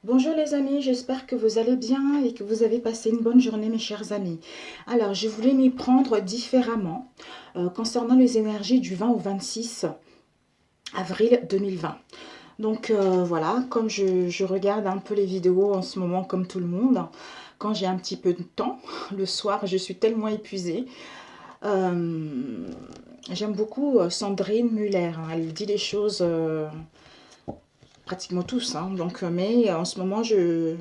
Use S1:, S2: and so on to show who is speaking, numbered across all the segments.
S1: Bonjour les amis, j'espère que vous allez bien et que vous avez passé une bonne journée mes chers amis. Alors, je voulais m'y prendre différemment concernant les énergies du 20 au 26 avril 2020. Donc voilà, comme je regarde un peu les vidéos en ce moment comme tout le monde, quand j'ai un petit peu de temps, le soir, je suis tellement épuisée. Euh, J'aime beaucoup Sandrine Muller, hein. Elle dit les choses pratiquement tous, hein. Donc, mais en ce moment, j'ai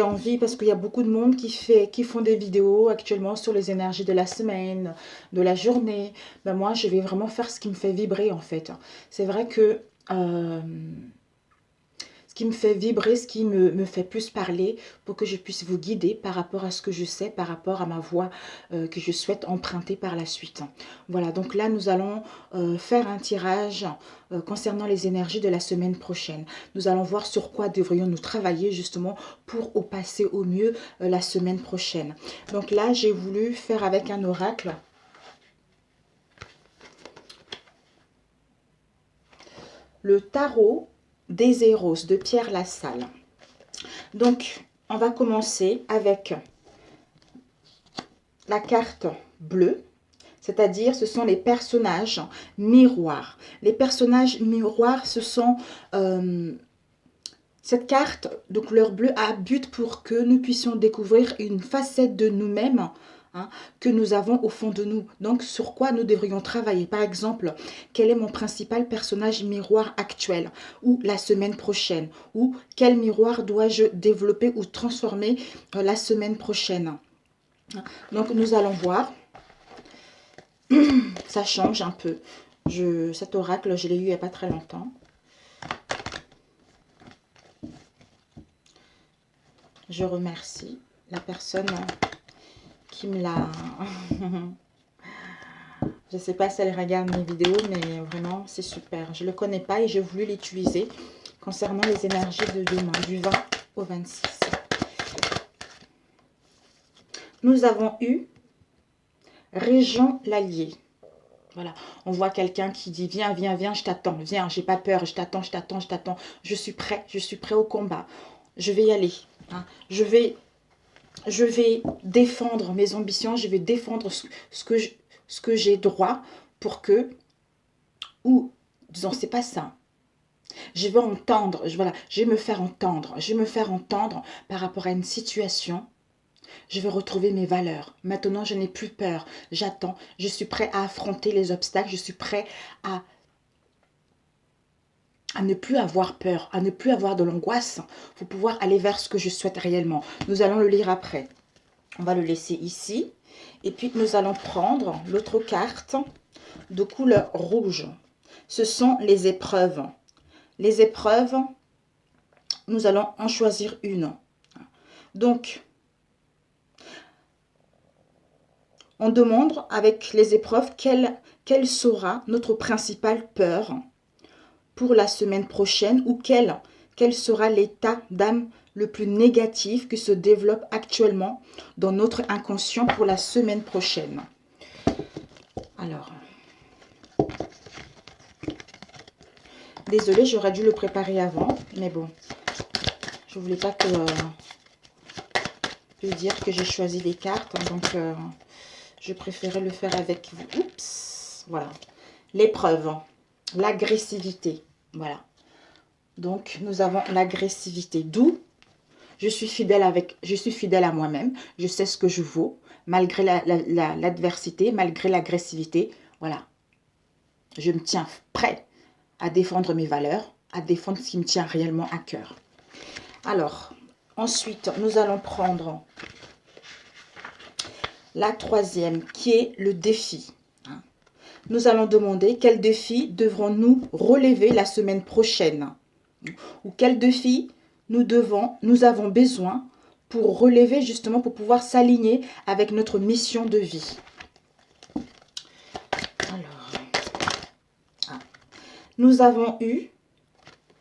S1: envie parce qu'il y a beaucoup de monde qui font des vidéos actuellement sur les énergies de la semaine, de la journée. Ben moi, je vais vraiment faire ce qui me fait vibrer en fait. C'est vrai que euh, ce qui me fait vibrer, ce qui me fait plus parler pour que je puisse vous guider par rapport à ce que je sais, par rapport à ma voie que je souhaite emprunter par la suite. Voilà, donc là, nous allons faire un tirage concernant les énergies de la semaine prochaine. Nous allons voir sur quoi devrions-nous travailler justement pour passer au mieux la semaine prochaine. Donc là, j'ai voulu faire avec un oracle. Le tarot des Éros de Pierre Lassalle. Donc, on va commencer avec la carte bleue, c'est-à-dire ce sont les personnages miroirs. Les personnages miroirs, ce sont cette carte de couleur bleue a but pour que nous puissions découvrir une facette de nous-mêmes, hein, que nous avons au fond de nous. Donc, sur quoi nous devrions travailler. Par exemple, quel est mon principal personnage miroir actuel ou la semaine prochaine, ou quel miroir dois-je développer ou transformer la semaine prochaine. Donc, nous allons voir. Ça change un peu. Cet oracle, je l'ai eu il n'y a pas très longtemps. Je remercie la personne qui me l'a... Je ne sais pas si elle regarde mes vidéos, mais vraiment, c'est super. Je ne le connais pas et j'ai voulu l'utiliser concernant les énergies de demain, du 20 au 26. Nous avons eu Régent l'Allier. Voilà, on voit quelqu'un qui dit viens, viens, viens, je t'attends, viens, j'ai pas peur, je t'attends, je t'attends, je t'attends, je suis prêt au combat, je vais y aller, hein. Je vais défendre mes ambitions, je vais défendre ce que j'ai droit pour que, ou disons, c'est pas ça. Je vais entendre, voilà, je vais me faire entendre, je vais me faire entendre par rapport à une situation. Je vais retrouver mes valeurs. Maintenant, je n'ai plus peur. J'attends. Je suis prêt à affronter les obstacles. Je suis prêt à ne plus avoir peur, à ne plus avoir de l'angoisse pour pouvoir aller vers ce que je souhaite réellement. Nous allons le lire après. On va le laisser ici. Et puis, nous allons prendre l'autre carte de couleur rouge. Ce sont les épreuves. Les épreuves, nous allons en choisir une. Donc, on demande avec les épreuves quelle sera notre principale peur pour la semaine prochaine ou quel sera l'état d'âme le plus négatif qui se développe actuellement dans notre inconscient pour la semaine prochaine. Alors, désolée, j'aurais dû le préparer avant, mais bon, je voulais pas que dire que j'ai choisi les cartes, donc je préférais le faire avec vous. Oups, voilà. L'épreuve, l'agressivité, voilà. Donc, nous avons l'agressivité, d'où je suis fidèle à moi-même. Je sais ce que je vaux, malgré l'adversité, malgré l'agressivité. Voilà. Je me tiens prêt à défendre mes valeurs, à défendre ce qui me tient réellement à cœur. Alors, ensuite, nous allons prendre la troisième, qui est le défi. Nous allons demander quel défi devrons-nous relever la semaine prochaine, ou quel défi nous avons besoin pour relever justement, pour pouvoir s'aligner avec notre mission de vie. Alors, nous avons eu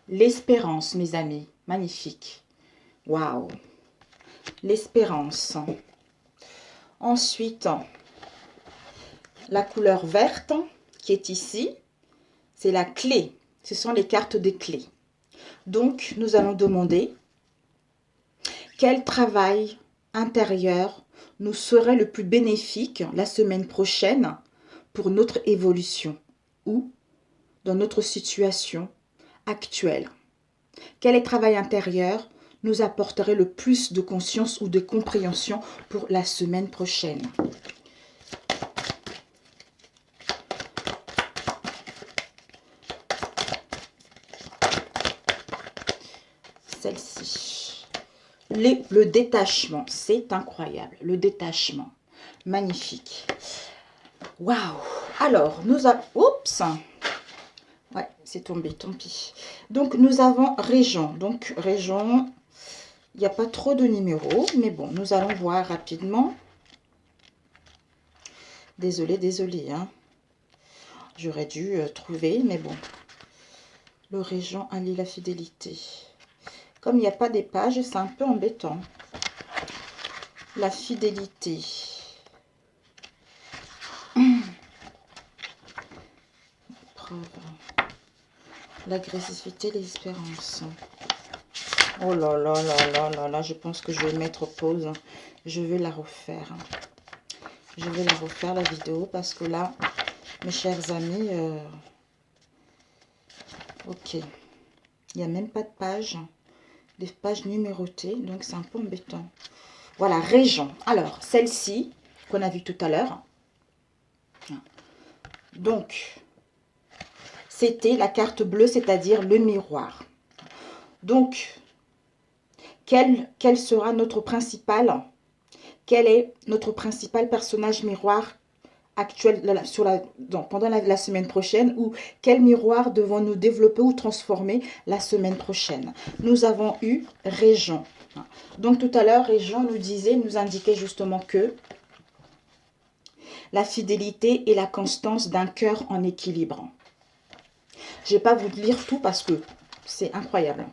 S1: l'espérance, mes amis. Magnifique. Waouh. L'espérance. Ensuite, la couleur verte qui est ici, c'est la clé. Ce sont les cartes des clés. Donc, nous allons demander quel travail intérieur nous serait le plus bénéfique la semaine prochaine pour notre évolution ou dans notre situation actuelle. Quel travail intérieur nous apporterait le plus de conscience ou de compréhension pour la semaine prochaine? Celle-ci. Le détachement, c'est incroyable. Le détachement, magnifique. Waouh! Alors, nous avons... Oups! Ouais, c'est tombé, tant pis. Donc, nous avons Régent. Donc, Régent, il n'y a pas trop de numéros, mais bon, nous allons voir rapidement. Désolée, désolée, hein. J'aurais dû trouver, mais bon. Le Régent allie la fidélité. Comme il n'y a pas des pages, c'est un peu embêtant. La fidélité. L'agressivité, l'espérance. Oh là là là là là là, je pense que je vais mettre pause. Je vais la refaire. Je vais la refaire la vidéo parce que là, mes chers amis, ok. Il n'y a même pas de page. Des pages numérotées, donc c'est un peu embêtant. Voilà, Régent. Alors, celle-ci, qu'on a vue tout à l'heure. Donc, c'était la carte bleue, c'est-à-dire le miroir. Donc, quel sera notre principal, quel est notre principal personnage miroir actuel pendant la semaine prochaine, ou quel miroir devons-nous développer ou transformer la semaine prochaine? Nous avons eu Régent. Donc, tout à l'heure, Régent nous indiquait justement que la fidélité et la constance d'un cœur en équilibre. Je ne vais pas vous lire tout parce que c'est incroyable.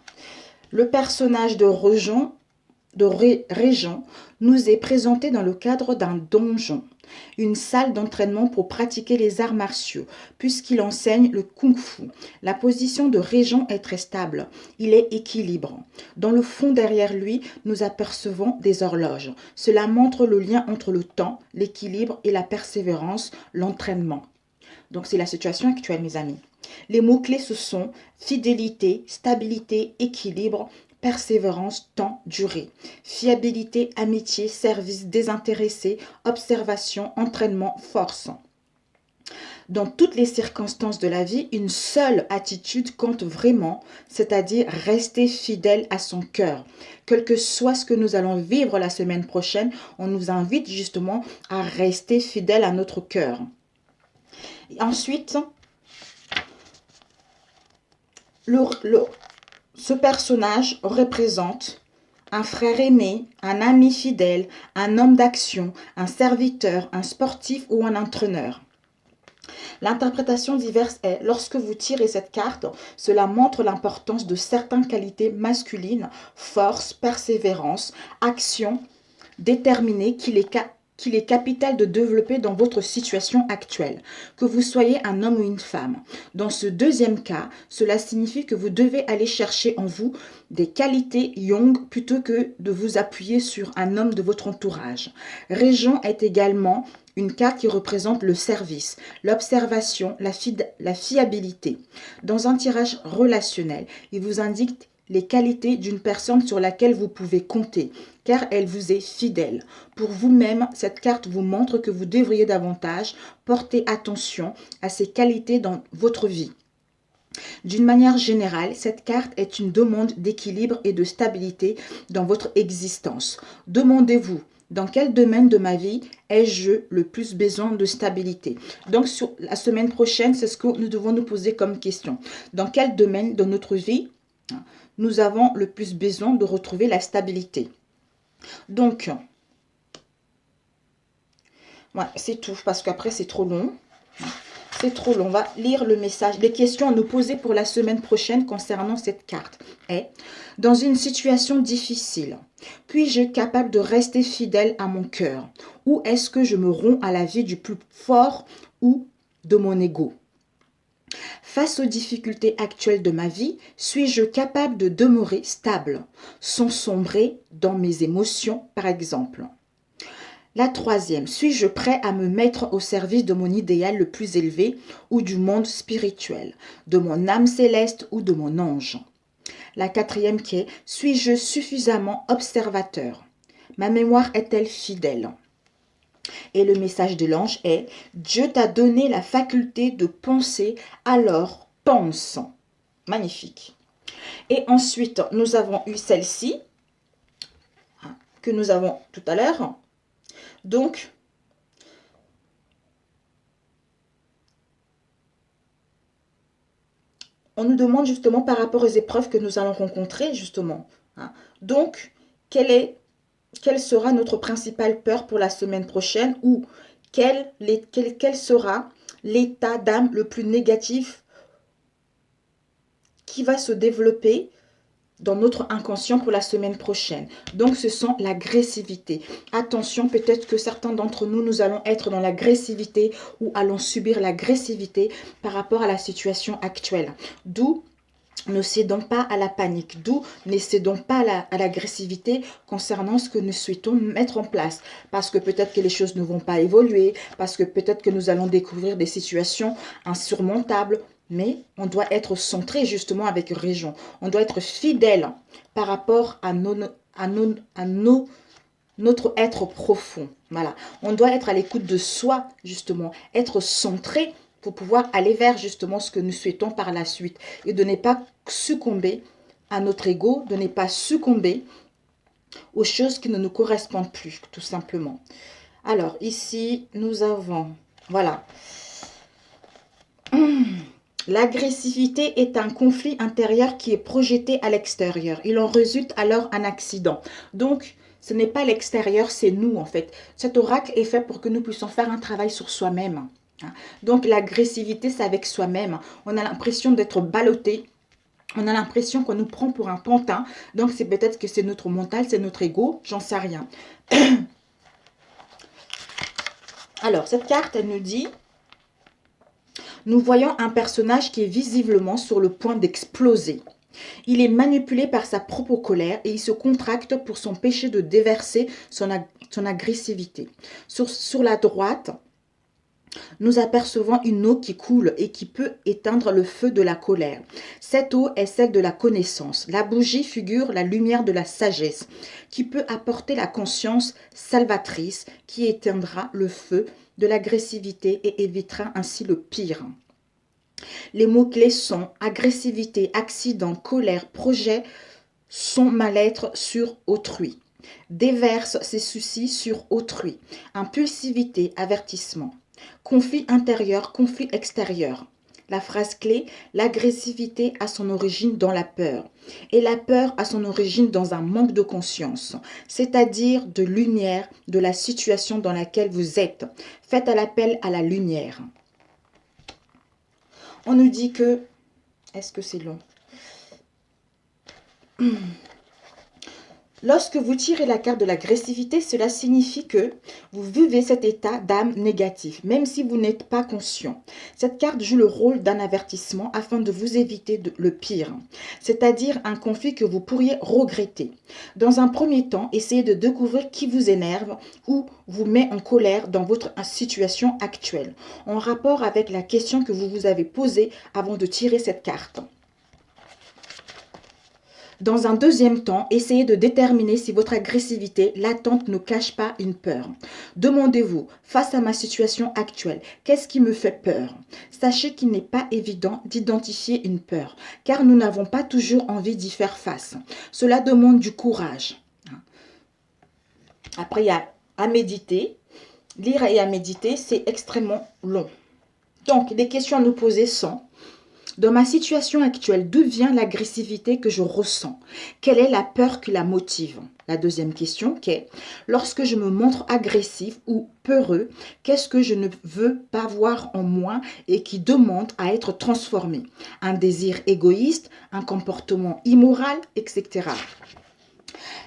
S1: Le personnage de Régent nous est présenté dans le cadre d'un donjon, une salle d'entraînement pour pratiquer les arts martiaux, puisqu'il enseigne le kung-fu. La position de Régent est très stable, il est équilibrant. Dans le fond derrière lui, nous apercevons des horloges. Cela montre le lien entre le temps, l'équilibre et la persévérance, l'entraînement. Donc c'est la situation actuelle, mes amis. Les mots-clés, ce sont fidélité, stabilité, équilibre, persévérance, temps, durée. Fiabilité, amitié, service, désintéressé, observation, entraînement, force. Dans toutes les circonstances de la vie, une seule attitude compte vraiment, c'est-à-dire rester fidèle à son cœur. Quel que soit ce que nous allons vivre la semaine prochaine, on nous invite justement à rester fidèle à notre cœur. Et ensuite, ce personnage représente un frère aimé, un ami fidèle, un homme d'action, un serviteur, un sportif ou un entraîneur. L'interprétation diverse est, lorsque vous tirez cette carte, cela montre l'importance de certaines qualités masculines, force, persévérance, action, déterminée qu'il est capital de développer dans votre situation actuelle, que vous soyez un homme ou une femme. Dans ce deuxième cas, cela signifie que vous devez aller chercher en vous des qualités yang plutôt que de vous appuyer sur un homme de votre entourage. Régent est également une carte qui représente le service, l'observation, la fiabilité. Dans un tirage relationnel, il vous indique les qualités d'une personne sur laquelle vous pouvez compter, car elle vous est fidèle. Pour vous-même, cette carte vous montre que vous devriez davantage porter attention à ces qualités dans votre vie. D'une manière générale, cette carte est une demande d'équilibre et de stabilité dans votre existence. Demandez-vous, dans quel domaine de ma vie ai-je le plus besoin de stabilité? Donc, sur la semaine prochaine, c'est ce que nous devons nous poser comme question. Dans quel domaine de notre vie nous avons le plus besoin de retrouver la stabilité? Donc, ouais, c'est tout, parce qu'après, c'est trop long. C'est trop long. On va lire le message. Les questions à nous poser pour la semaine prochaine concernant cette carte est: dans une situation difficile, puis-je capable de rester fidèle à mon cœur? Ou est-ce que je me romps à la vie du plus fort ou de mon ego? Face aux difficultés actuelles de ma vie, suis-je capable de demeurer stable, sans sombrer dans mes émotions, par exemple? La troisième, suis-je prêt à me mettre au service de mon idéal le plus élevé ou du monde spirituel, de mon âme céleste ou de mon ange? La quatrième qui est, suis-je suffisamment observateur? Ma mémoire est-elle fidèle? Et le message de l'ange est, Dieu t'a donné la faculté de penser, alors pense. Magnifique. Et ensuite, nous avons eu celle-ci, que nous avons tout à l'heure. Donc, on nous demande justement par rapport aux épreuves que nous allons rencontrer, justement. Donc, quelle sera notre principale peur pour la semaine prochaine ou quel sera l'état d'âme le plus négatif qui va se développer dans notre inconscient pour la semaine prochaine. Donc, ce sont l'agressivité. Attention, peut-être que certains d'entre nous, nous allons être dans l'agressivité ou allons subir l'agressivité par rapport à la situation actuelle. D'où ne cédons pas à la panique, d'où ne cédons pas à l'agressivité concernant ce que nous souhaitons mettre en place. Parce que peut-être que les choses ne vont pas évoluer, parce que peut-être que nous allons découvrir des situations insurmontables, mais on doit être centré justement avec raison. On doit être fidèle par rapport à notre être profond. Voilà. On doit être à l'écoute de soi, justement, être centré pour pouvoir aller vers justement ce que nous souhaitons par la suite et de ne pas succomber à notre ego, de ne pas succomber aux choses qui ne nous correspondent plus, tout simplement. Alors, ici, nous avons, voilà. L'agressivité est un conflit intérieur qui est projeté à l'extérieur. Il en résulte alors un accident. Donc, ce n'est pas l'extérieur, c'est nous en fait. Cet oracle est fait pour que nous puissions faire un travail sur soi-même. Donc l'agressivité, c'est avec soi-même. On a l'impression d'être ballotté. On a l'impression qu'on nous prend pour un pantin. Donc c'est peut-être que c'est notre mental, c'est notre ego. J'en sais rien. Alors, cette carte, elle nous dit... Nous voyons un personnage qui est visiblement sur le point d'exploser. Il est manipulé par sa propre colère et il se contracte pour son péché de déverser son agressivité. Sur la droite... Nous apercevons une eau qui coule et qui peut éteindre le feu de la colère. Cette eau est celle de la connaissance. La bougie figure la lumière de la sagesse, qui peut apporter la conscience salvatrice, qui éteindra le feu de l'agressivité et évitera ainsi le pire. Les mots-clés sont agressivité, accident, colère, projet, son mal-être sur autrui. Déverse ses soucis sur autrui. Impulsivité, avertissement. Conflit intérieur, conflit extérieur. La phrase clé, l'agressivité a son origine dans la peur. Et la peur a son origine dans un manque de conscience, c'est-à-dire de lumière de la situation dans laquelle vous êtes. Faites l'appel à la lumière. On nous dit que... Est-ce que c'est long? Lorsque vous tirez la carte de l'agressivité, cela signifie que vous vivez cet état d'âme négatif, même si vous n'êtes pas conscient. Cette carte joue le rôle d'un avertissement afin de vous éviter le pire, c'est-à-dire un conflit que vous pourriez regretter. Dans un premier temps, essayez de découvrir qui vous énerve ou vous met en colère dans votre situation actuelle, en rapport avec la question que vous vous avez posée avant de tirer cette carte. Dans un deuxième temps, essayez de déterminer si votre agressivité latente ne cache pas une peur. Demandez-vous, face à ma situation actuelle, qu'est-ce qui me fait peur? Sachez qu'il n'est pas évident d'identifier une peur, car nous n'avons pas toujours envie d'y faire face. Cela demande du courage. Après, il y a à méditer. Lire et à méditer, c'est extrêmement long. Donc, les questions à nous poser sont... Dans ma situation actuelle, d'où vient l'agressivité que je ressens? Quelle est la peur qui la motive? La deuxième question qui est, lorsque je me montre agressif ou peureux, qu'est-ce que je ne veux pas voir en moi et qui demande à être transformé? Un désir égoïste, un comportement immoral, etc.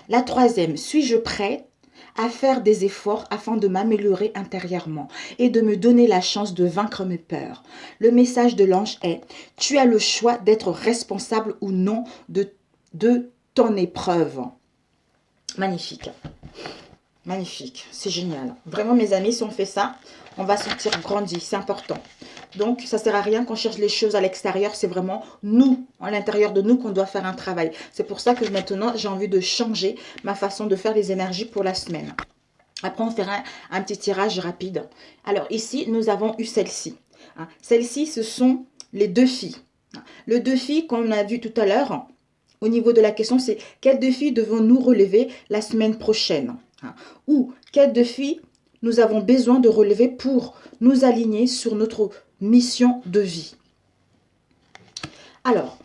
S1: La troisième, suis-je prêt à faire des efforts afin de m'améliorer intérieurement et de me donner la chance de vaincre mes peurs. Le message de l'ange est: tu as le choix d'être responsable ou non de ton épreuve. Magnifique. Magnifique, c'est génial. Vraiment, mes amis, si on fait ça, on va sortir grandi, c'est important. Donc, ça ne sert à rien qu'on cherche les choses à l'extérieur, c'est vraiment nous, à l'intérieur de nous, qu'on doit faire un travail. C'est pour ça que maintenant, j'ai envie de changer ma façon de faire les énergies pour la semaine. Après, on fera un petit tirage rapide. Alors, ici, nous avons eu celle-ci. Celle-ci, ce sont les deux filles. Le deux filles qu'on a vu tout à l'heure, au niveau de la question, c'est quel défi devons-nous relever la semaine prochaine? Ou quel défi nous avons besoin de relever pour nous aligner sur notre mission de vie. Alors,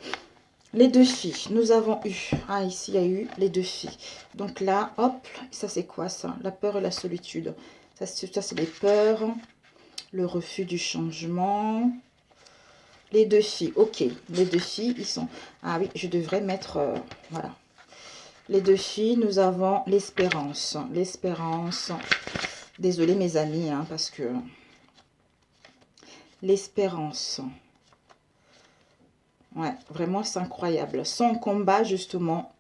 S1: les deux filles, nous avons eu, ici il y a eu les deux filles. Donc là, hop, ça c'est quoi ça? La peur et la solitude. Ça c'est les peurs, le refus du changement. Les deux filles, ok, les deux filles, ils sont... Ah oui, je devrais mettre, voilà. Les deux filles, nous avons l'espérance. L'espérance. Désolée mes amis, parce que... L'espérance. Ouais, vraiment c'est incroyable. Sans combat, justement,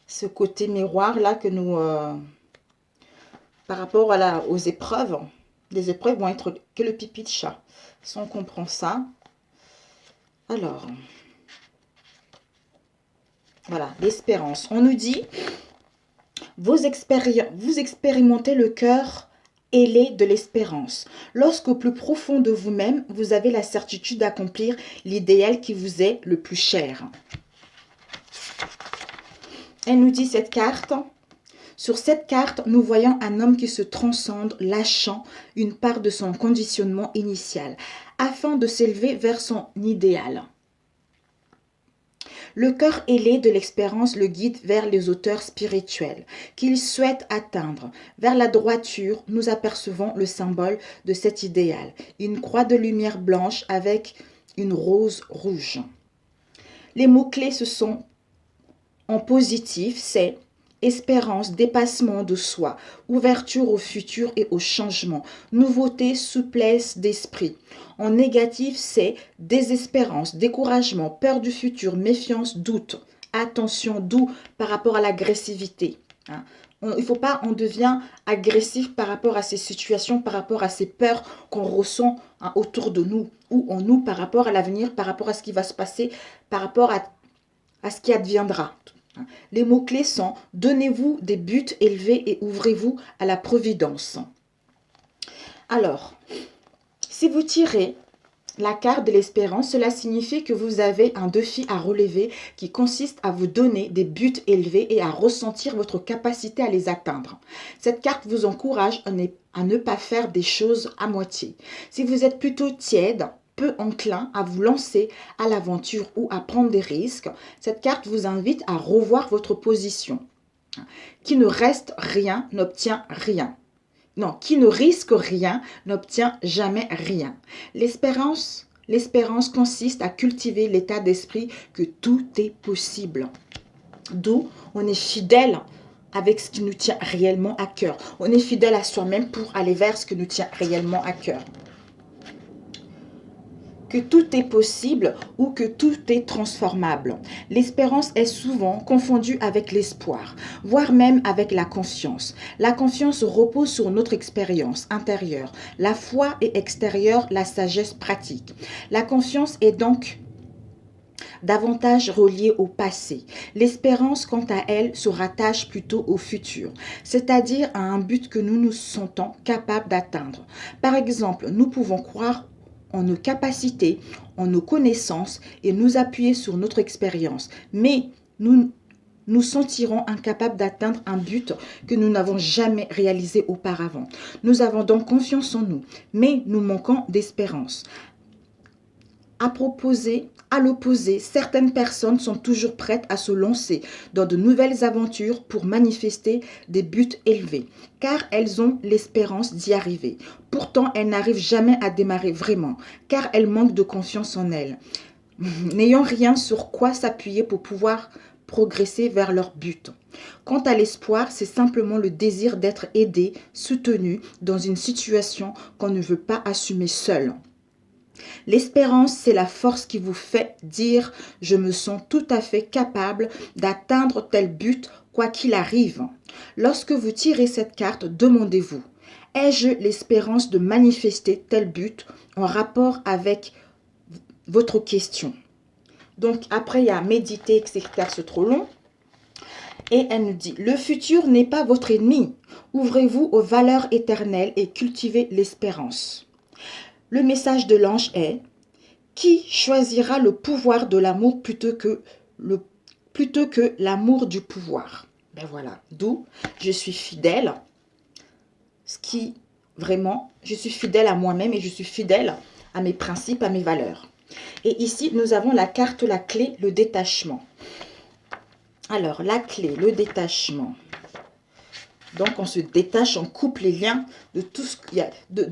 S1: ce côté miroir là que nous... par rapport aux épreuves, les épreuves vont être que le pipi de chat. Si on comprend ça. Alors... Voilà, l'espérance. On nous dit, vous expérimentez le cœur ailé de l'espérance. Lorsqu'au plus profond de vous-même, vous avez la certitude d'accomplir l'idéal qui vous est le plus cher. Elle nous dit cette carte. Sur cette carte, nous voyons un homme qui se transcende, lâchant une part de son conditionnement initial, afin de s'élever vers son idéal. Le cœur ailé de l'expérience le guide vers les hauteurs spirituelles qu'il souhaite atteindre. Vers la droiture, nous apercevons le symbole de cet idéal, une croix de lumière blanche avec une rose rouge. Les mots-clés ce sont en positif, c'est espérance, dépassement de soi, ouverture au futur et au changement, nouveauté, souplesse d'esprit. En négatif, c'est désespérance, découragement, peur du futur, méfiance, doute. Attention, doux par rapport à l'agressivité. Il ne faut pas, on devient agressif par rapport à ces situations, par rapport à ces peurs qu'on ressent autour de nous, ou en nous par rapport à l'avenir, par rapport à ce qui va se passer, par rapport à ce qui adviendra. Les mots-clés sont « Donnez-vous des buts élevés et ouvrez-vous à la providence ». Alors, si vous tirez la carte de l'espérance, cela signifie que vous avez un défi à relever qui consiste à vous donner des buts élevés et à ressentir votre capacité à les atteindre. Cette carte vous encourage à ne pas faire des choses à moitié. Si vous êtes plutôt tiède, peu enclin à vous lancer à l'aventure ou à prendre des risques, cette carte vous invite à revoir votre position. Qui ne reste rien n'obtient rien. Non, qui ne risque rien n'obtient jamais rien. L'espérance consiste à cultiver l'état d'esprit que tout est possible. D'où on est fidèle avec ce qui nous tient réellement à cœur. On est fidèle à soi-même pour aller vers ce qui nous tient réellement à cœur. Que tout est possible ou que tout est transformable. L'espérance est souvent confondue avec l'espoir, voire même avec la confiance. La confiance repose sur notre expérience intérieure. La foi est extérieure, la sagesse pratique. La confiance est donc davantage reliée au passé. L'espérance, quant à elle, se rattache plutôt au futur, c'est-à-dire à un but que nous nous sentons capables d'atteindre. Par exemple, nous pouvons croire en nos capacités, en nos connaissances et nous appuyer sur notre expérience. Mais nous nous sentirons incapables d'atteindre un but que nous n'avons jamais réalisé auparavant. Nous avons donc confiance en nous, mais nous manquons d'espérance. À l'opposé, certaines personnes sont toujours prêtes à se lancer dans de nouvelles aventures pour manifester des buts élevés, car elles ont l'espérance d'y arriver. Pourtant, elles n'arrivent jamais à démarrer vraiment, car elles manquent de confiance en elles. N'ayant rien sur quoi s'appuyer pour pouvoir progresser vers leur but. Quant à l'espoir, c'est simplement le désir d'être aidé, soutenu dans une situation qu'on ne veut pas assumer seul. L'espérance, c'est la force qui vous fait dire « je me sens tout à fait capable d'atteindre tel but, quoi qu'il arrive ». Lorsque vous tirez cette carte, demandez-vous « ai-je l'espérance de manifester tel but en rapport avec votre question ?» Donc après, il y a méditer, etc. C'est trop long. Et elle nous dit, le futur n'est pas votre ennemi. Ouvrez-vous aux valeurs éternelles et cultivez l'espérance. Le message de l'ange est, qui choisira le pouvoir de l'amour plutôt que l'amour du pouvoir? Ben voilà, d'où je suis fidèle. Ce qui, vraiment, je suis fidèle à moi-même et je suis fidèle à mes principes, à mes valeurs. Et ici, nous avons la carte, la clé, le détachement. Alors, la clé, le détachement. Donc, on se détache, on coupe les liens de tout ce qu'il y a, de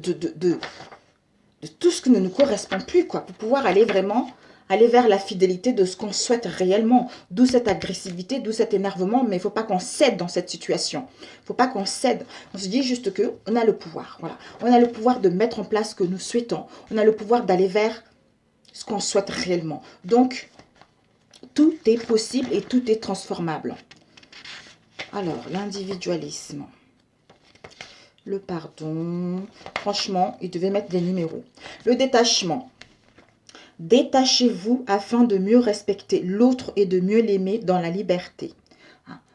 S1: tout ce qui ne nous correspond plus, quoi, pour pouvoir aller vraiment aller vers la fidélité de ce qu'on souhaite réellement. D'où cette agressivité, d'où cet énervement, mais il ne faut pas qu'on cède dans cette situation. Il ne faut pas qu'on cède. On se dit juste qu'on a le pouvoir. Voilà. On a le pouvoir de mettre en place ce que nous souhaitons. On a le pouvoir d'aller vers ce qu'on souhaite réellement. Donc, tout est possible et tout est transformable. Alors, l'individualisme. Le pardon. Franchement, il devait mettre des numéros. Le détachement. Détachez-vous afin de mieux respecter l'autre et de mieux l'aimer dans la liberté.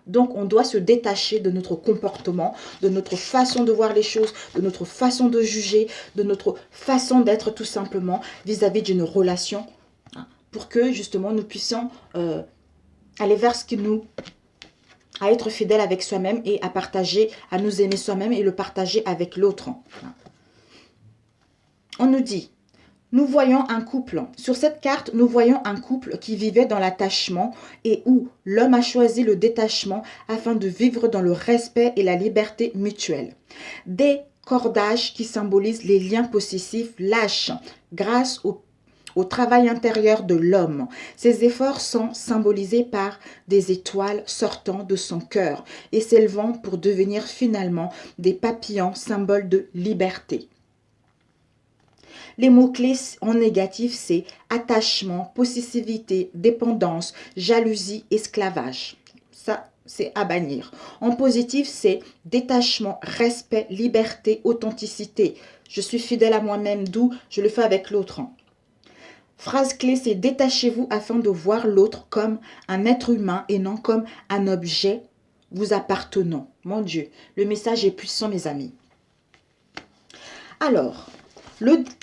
S1: Donc, on doit se détacher de notre comportement, de notre façon de voir les choses, de notre façon de juger, de notre façon d'être tout simplement vis-à-vis d'une relation, pour que justement nous puissions aller vers ce qui nous... à être fidèle avec soi-même et à partager, à nous aimer soi-même et le partager avec l'autre. On nous dit, nous voyons un couple. Sur cette carte, nous voyons un couple qui vivait dans l'attachement et où l'homme a choisi le détachement afin de vivre dans le respect et la liberté mutuelle. Des cordages qui symbolisent les liens possessifs lâches grâce au travail intérieur de l'homme. Ces efforts sont symbolisés par des étoiles sortant de son cœur et s'élevant pour devenir finalement des papillons, symboles de liberté. Les mots-clés en négatif, c'est attachement, possessivité, dépendance, jalousie, esclavage. Ça, c'est à bannir. En positif, c'est détachement, respect, liberté, authenticité. Je suis fidèle à moi-même, d'où je le fais avec l'autre. Phrase clé, c'est détachez-vous afin de voir l'autre comme un être humain et non comme un objet vous appartenant. Mon Dieu, le message est puissant, mes amis. Alors,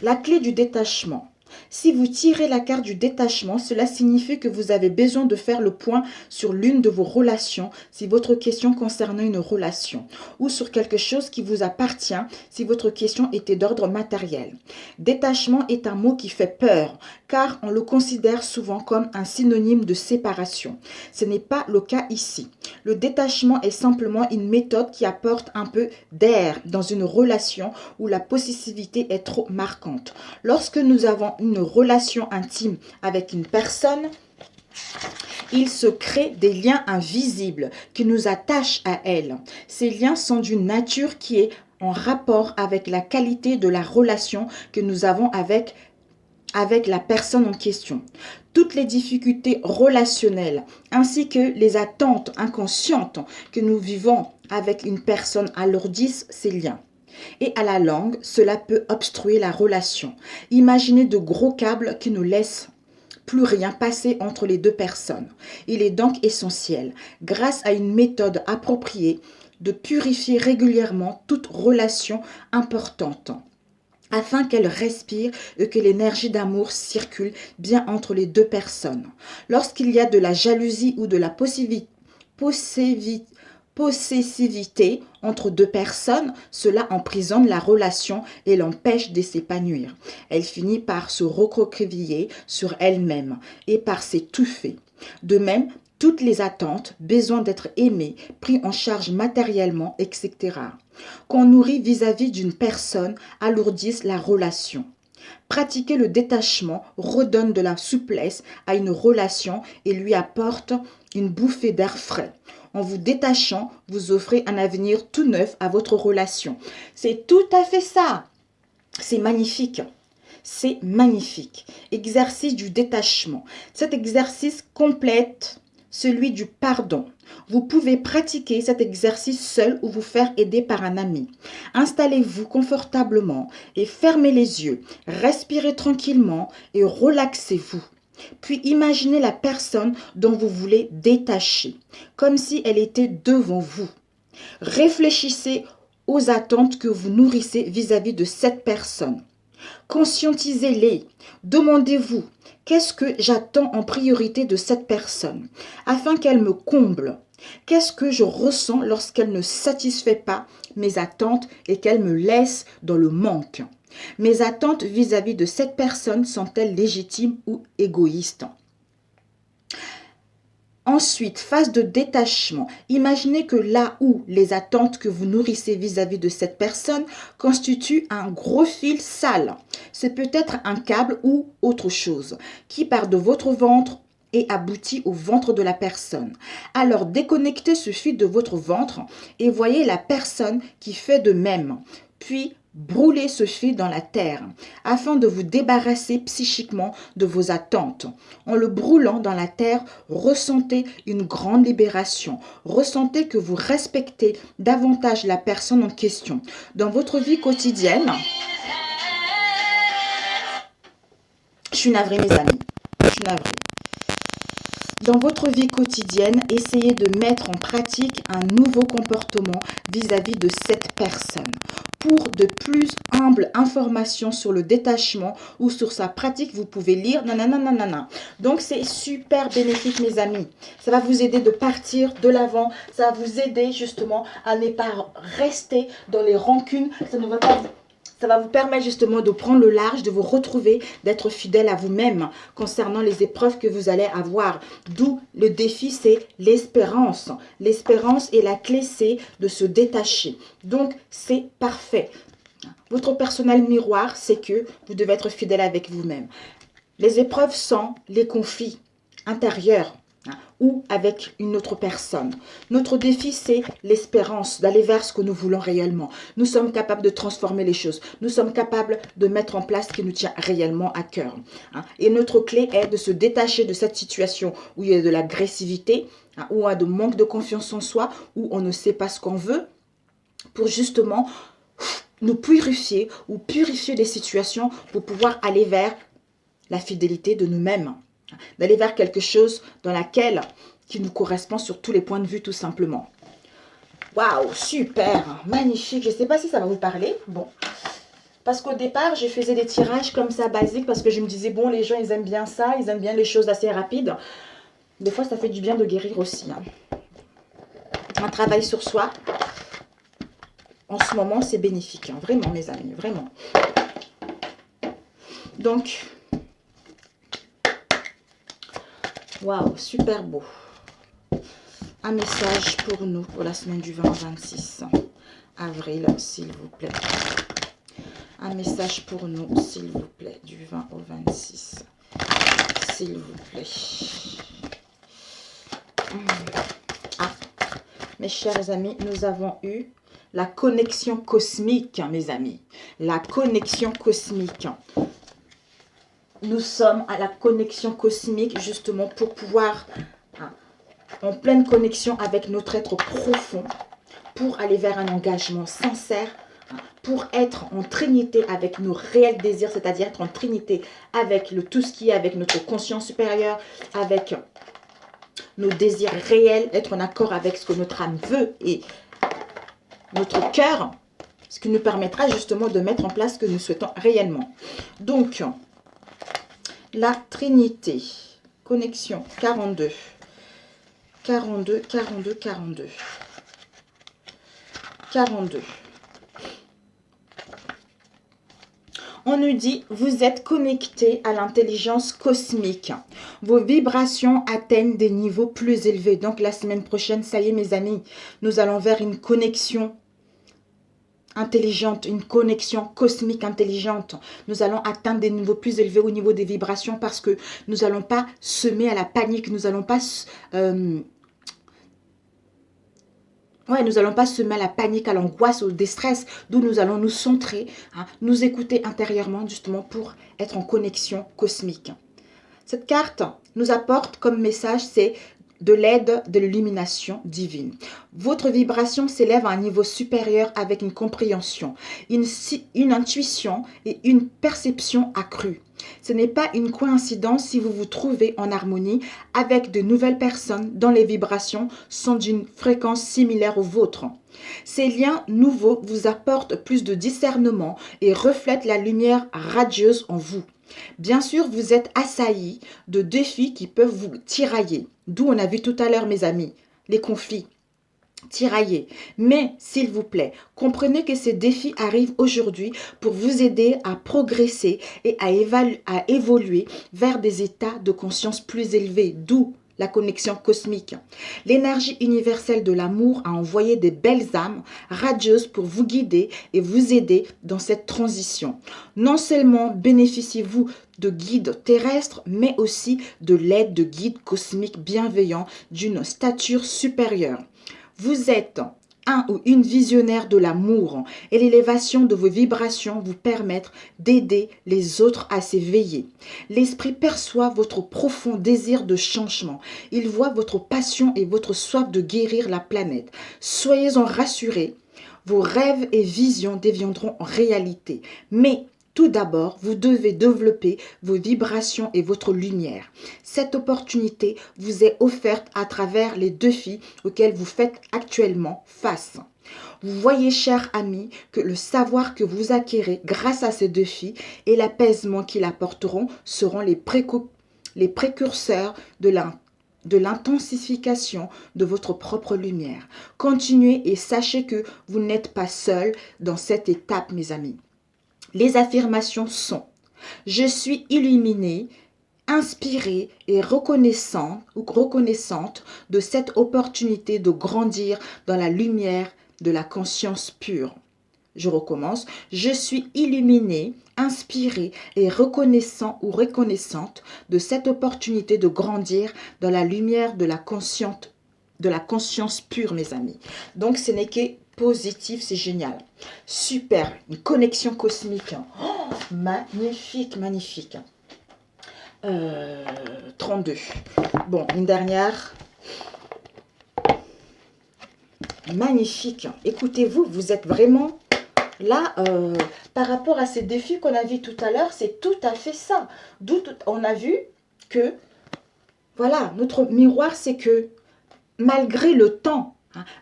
S1: la clé du détachement. Si vous tirez la carte du détachement, cela signifie que vous avez besoin de faire le point sur l'une de vos relations, si votre question concernait une relation, ou sur quelque chose qui vous appartient, si votre question était d'ordre matériel. Détachement est un mot qui fait peur, car on le considère souvent comme un synonyme de séparation. Ce n'est pas le cas ici. Le détachement est simplement une méthode qui apporte un peu d'air dans une relation où la possessivité est trop marquante. Lorsque nous avons une relation intime avec une personne, il se crée des liens invisibles qui nous attachent à elle. Ces liens sont d'une nature qui est en rapport avec la qualité de la relation que nous avons avec la personne en question. Toutes les difficultés relationnelles ainsi que les attentes inconscientes que nous vivons avec une personne alourdissent ces liens. Et à la longue, cela peut obstruer la relation. Imaginez de gros câbles qui ne laissent plus rien passer entre les deux personnes. Il est donc essentiel, grâce à une méthode appropriée, de purifier régulièrement toute relation importante, afin qu'elle respire et que l'énergie d'amour circule bien entre les deux personnes. Lorsqu'il y a de la jalousie ou de la possessivité entre deux personnes, cela emprisonne la relation et l'empêche de s'épanouir. Elle finit par se recroqueviller sur elle-même et par s'étouffer. De même, toutes les attentes, besoin d'être aimé, pris en charge matériellement, etc., qu'on nourrit vis-à-vis d'une personne alourdissent la relation. Pratiquer le détachement redonne de la souplesse à une relation et lui apporte une bouffée d'air frais. En vous détachant, vous offrez un avenir tout neuf à votre relation. C'est tout à fait ça. C'est magnifique. C'est magnifique. Exercice du détachement. Cet exercice complète celui du pardon. Vous pouvez pratiquer cet exercice seul ou vous faire aider par un ami. Installez-vous confortablement et fermez les yeux. Respirez tranquillement et relaxez-vous. Puis imaginez la personne dont vous voulez détacher, comme si elle était devant vous. Réfléchissez aux attentes que vous nourrissez vis-à-vis de cette personne. Conscientisez-les. Demandez-vous, qu'est-ce que j'attends en priorité de cette personne afin qu'elle me comble? Qu'est-ce que je ressens lorsqu'elle ne satisfait pas mes attentes et qu'elle me laisse dans le manque? Mes attentes vis-à-vis de cette personne sont-elles légitimes ou égoïstes? Ensuite, phase de détachement. Imaginez que là où les attentes que vous nourrissez vis-à-vis de cette personne constituent un gros fil sale. C'est peut-être un câble ou autre chose qui part de votre ventre et aboutit au ventre de la personne. Alors déconnectez ce fil de votre ventre et voyez la personne qui fait de même. Puis brûlez ce fil dans la terre afin de vous débarrasser psychiquement de vos attentes. En le brûlant dans la terre, ressentez une grande libération. Ressentez que vous respectez davantage la personne en question. Dans votre vie quotidienne, je suis navrée mes amis, je suis navrée. Dans votre vie quotidienne, essayez de mettre en pratique un nouveau comportement vis-à-vis de cette personne. Pour de plus humbles informations sur le détachement ou sur sa pratique, vous pouvez lire nanana. Donc c'est super bénéfique mes amis. Ça va vous aider de partir de l'avant. Ça va vous aider justement à ne pas rester dans les rancunes. Ça va vous permettre justement de prendre le large, de vous retrouver, d'être fidèle à vous-même concernant les épreuves que vous allez avoir. D'où le défi, c'est l'espérance. L'espérance et la clé, c'est de se détacher. Donc, c'est parfait. Votre personnel miroir, c'est que vous devez être fidèle avec vous-même. Les épreuves sont les conflits intérieurs ou avec une autre personne. Notre défi, c'est l'espérance, d'aller vers ce que nous voulons réellement. Nous sommes capables de transformer les choses. Nous sommes capables de mettre en place ce qui nous tient réellement à cœur. Et notre clé est de se détacher de cette situation où il y a de l'agressivité, où il y a de manque de confiance en soi, où on ne sait pas ce qu'on veut, pour justement nous purifier ou purifier des situations pour pouvoir aller vers la fidélité de nous-mêmes. D'aller vers quelque chose dans laquelle qui nous correspond sur tous les points de vue tout simplement. Waouh, super, magnifique. Je ne sais pas si ça va vous parler. Bon, parce qu'au départ, je faisais des tirages comme ça basiques parce que je me disais, bon, les gens, ils aiment bien ça, ils aiment bien les choses assez rapides. Des fois, ça fait du bien de guérir aussi. Un travail sur soi, en ce moment, c'est bénéfique. Vraiment, mes amis, vraiment. Donc, waouh, super beau. Un message pour nous pour la semaine du 20 au 26 avril, s'il vous plaît. Un message pour nous, s'il vous plaît, du 20 au 26. S'il vous plaît. Ah, mes chers amis, nous avons eu la connexion cosmique, mes amis. La connexion cosmique. Nous sommes à la connexion cosmique justement pour pouvoir, en pleine connexion avec notre être profond, pour aller vers un engagement sincère, pour être en trinité avec nos réels désirs, c'est-à-dire être en trinité avec tout ce qui est avec notre conscience supérieure, avec nos désirs réels, être en accord avec ce que notre âme veut et notre cœur, ce qui nous permettra justement de mettre en place ce que nous souhaitons réellement. Donc, la Trinité, connexion 42, 42, 42, 42, 42. On nous dit, vous êtes connecté à l'intelligence cosmique. Vos vibrations atteignent des niveaux plus élevés. Donc la semaine prochaine, ça y est mes amis, nous allons vers une connexion intelligente, une connexion cosmique intelligente. Nous allons atteindre des niveaux plus élevés au niveau des vibrations parce que nous n'allons pas semer à la panique, nous n'allons pas... nous n'allons pas semer à la panique, à l'angoisse, au déstress, d'où nous allons nous centrer, hein, nous écouter intérieurement justement pour être en connexion cosmique. Cette carte nous apporte comme message, c'est de l'aide de l'illumination divine. Votre vibration s'élève à un niveau supérieur avec une compréhension, une intuition et une perception accrue. Ce n'est pas une coïncidence si vous vous trouvez en harmonie avec de nouvelles personnes dont les vibrations sont d'une fréquence similaire aux vôtres. Ces liens nouveaux vous apportent plus de discernement et reflètent la lumière radieuse en vous. Bien sûr, vous êtes assaillis de défis qui peuvent vous tirailler. D'où on a vu tout à l'heure, mes amis, les conflits. Tiraillés. Mais, s'il vous plaît, comprenez que ces défis arrivent aujourd'hui pour vous aider à progresser et à évoluer vers des états de conscience plus élevés. D'où la connexion cosmique. L'énergie universelle de l'amour a envoyé des belles âmes radieuses pour vous guider et vous aider dans cette transition. Non seulement bénéficiez-vous de guides terrestres, mais aussi de l'aide de guides cosmiques bienveillants d'une stature supérieure. Vous êtes un ou une visionnaire de l'amour et l'élévation de vos vibrations vous permettent d'aider les autres à s'éveiller. L'esprit perçoit votre profond désir de changement. Il voit votre passion et votre soif de guérir la planète. Soyez-en rassurés, vos rêves et visions deviendront réalité. Mais tout d'abord, vous devez développer vos vibrations et votre lumière. Cette opportunité vous est offerte à travers les défis auxquels vous faites actuellement face. Vous voyez, chers amis, que le savoir que vous acquérez grâce à ces défis et l'apaisement qu'ils apporteront seront les précurseurs de l'intensification de votre propre lumière. Continuez et sachez que vous n'êtes pas seul dans cette étape, mes amis. Les affirmations sont « Je suis illuminée, inspirée et reconnaissante de cette opportunité de grandir dans la lumière de la conscience pure. » Je recommence « Je suis illuminée, inspirée et reconnaissante de cette opportunité de grandir dans la lumière de la conscience pure, mes amis. » Donc, ce n'est que positif, c'est génial. Super, une connexion cosmique. Oh, magnifique, magnifique. 32. Bon, une dernière. Magnifique. Écoutez-vous, vous êtes vraiment là, par rapport à ces défis qu'on a vus tout à l'heure, c'est tout à fait ça. D'où on a vu que, voilà, notre miroir, c'est que malgré le temps,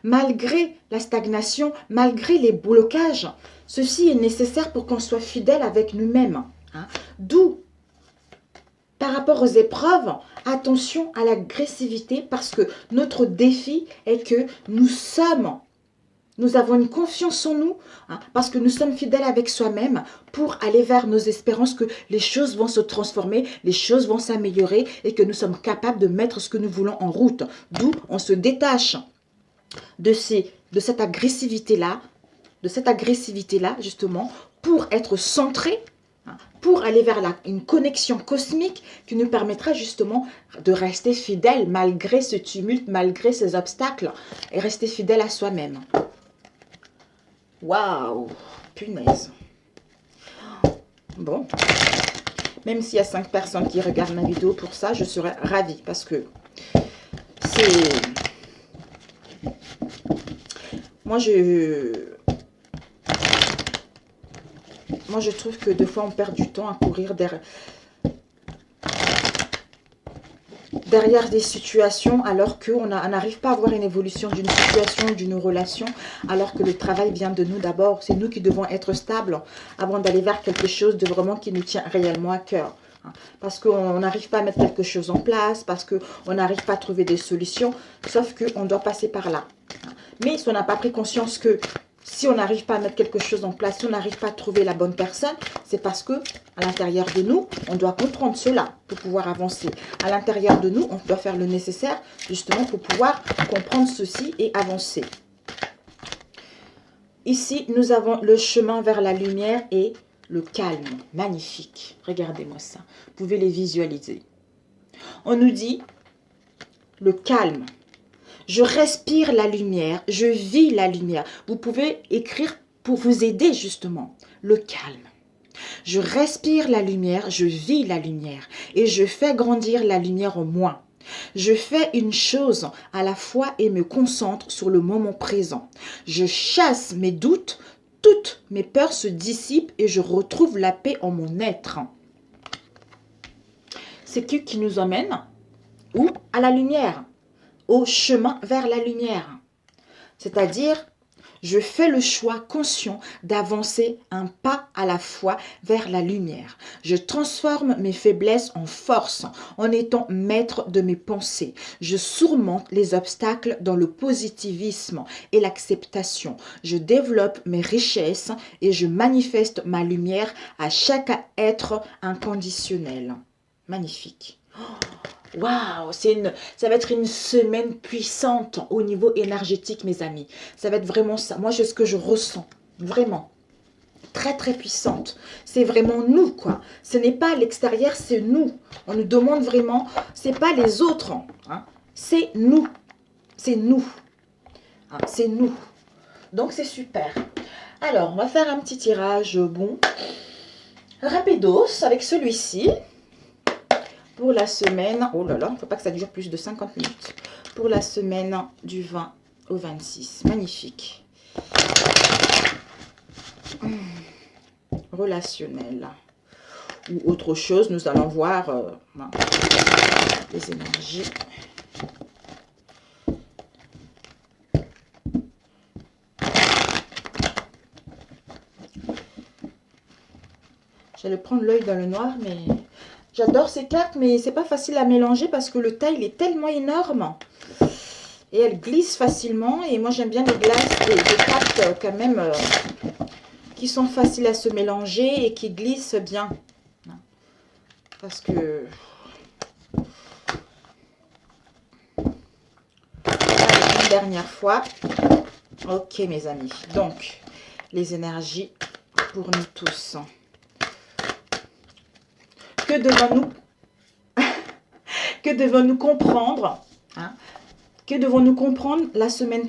S1: malgré la stagnation, malgré les blocages, ceci est nécessaire pour qu'on soit fidèle avec nous-mêmes. D'où, par rapport aux épreuves, attention à l'agressivité parce que notre défi est que nous avons une confiance en nous parce que nous sommes fidèles avec soi-même pour aller vers nos espérances que les choses vont se transformer, les choses vont s'améliorer et que nous sommes capables de mettre ce que nous voulons en route. D'où on se détache de cette agressivité-là, justement, pour être centré, pour aller vers une connexion cosmique qui nous permettra justement de rester fidèle malgré ce tumulte, malgré ces obstacles, et rester fidèle à soi-même. Waouh, punaise. Bon, même s'il y a 5 personnes qui regardent ma vidéo pour ça, je serais ravie parce que c'est... Moi, je trouve que des fois, on perd du temps à courir derrière des situations alors qu'on n'arrive pas à avoir une évolution d'une situation, d'une relation, alors que le travail vient de nous d'abord. C'est nous qui devons être stables avant d'aller vers quelque chose de vraiment qui nous tient réellement à cœur. Parce qu'on n'arrive pas à mettre quelque chose en place, parce qu'on n'arrive pas à trouver des solutions, sauf qu'on doit passer par là. Mais si on n'a pas pris conscience que si on n'arrive pas à mettre quelque chose en place, si on n'arrive pas à trouver la bonne personne, c'est parce que à l'intérieur de nous, on doit comprendre cela pour pouvoir avancer. À l'intérieur de nous, on doit faire le nécessaire justement pour pouvoir comprendre ceci et avancer. Ici, nous avons le chemin vers la lumière et le calme. Magnifique. Regardez-moi ça. Vous pouvez les visualiser. On nous dit le calme. Je respire la lumière. Je vis la lumière. Vous pouvez écrire pour vous aider justement. Le calme. Je respire la lumière. Je vis la lumière. Et je fais grandir la lumière en moi. Je fais une chose à la fois et me concentre sur le moment présent. Je chasse mes doutes, toutes mes peurs se dissipent et je retrouve la paix en mon être. C'est qui nous emmène où? À la lumière, au chemin vers la lumière. C'est-à-dire, je fais le choix conscient d'avancer un pas à la fois vers la lumière. Je transforme mes faiblesses en force en étant maître de mes pensées. Je surmonte les obstacles dans le positivisme et l'acceptation. Je développe mes richesses et je manifeste ma lumière à chaque être inconditionnel. Magnifique. Waouh, ça va être une semaine puissante au niveau énergétique, mes amis. Ça va être vraiment ça. Moi, c'est ce que je ressens. Vraiment. Très, très puissante. C'est vraiment nous, quoi. Ce n'est pas l'extérieur, c'est nous. On nous demande vraiment, c'est pas les autres. Hein. C'est nous. C'est nous. Hein, c'est nous. Donc, c'est super. Alors, on va faire un petit tirage, bon, rapidos avec celui-ci. Pour la semaine, oh là là, il ne faut pas que ça dure plus de 50 minutes. Pour la semaine du 20 au 26. Magnifique. Relationnel. Ou autre chose, nous allons voir les énergies. J'allais prendre l'œil dans le noir, mais... J'adore ces cartes, mais c'est pas facile à mélanger parce que le taille est tellement énorme. Et elle glisse facilement. Et moi, j'aime bien les glaces, des cartes quand même qui sont faciles à se mélanger et qui glissent bien. Parce que... Une dernière fois. Ok, mes amis. Donc, les énergies pour nous tous. Que devons-nous comprendre, hein? Que devons-nous comprendre la semaine